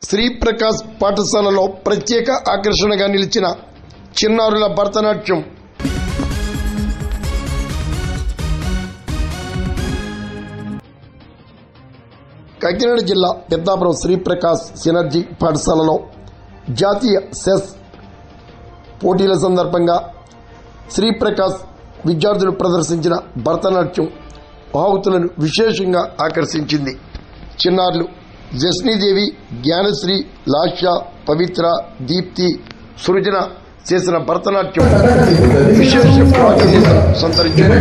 శ్రీప్రకాశ్ పాఠశాలలో ప్రత్యేక ఆకర్షణగా నిలిచిన చిన్నారుల భరతనాట్యం. కాకినాడ జిల్లా పెద్దాపురం శ్రీప్రకాశ్ సినర్జీ పాఠశాలలో జాతీయ సెస్ పోటీల సందర్భంగా శ్రీప్రకాశ్ విద్యార్థులు ప్రదర్శించిన భరతనాట్యం ఆహుతులను విశేషంగా ఆకర్షించింది. చిన్నారులు జస్నీదేవి, జ్ఞానశ్రీ, లాష్య, పవిత్ర, దీప్తి, సృజన చేసిన భరతనాట్యం విశేష ప్రాధాన్యత సంతరించింది.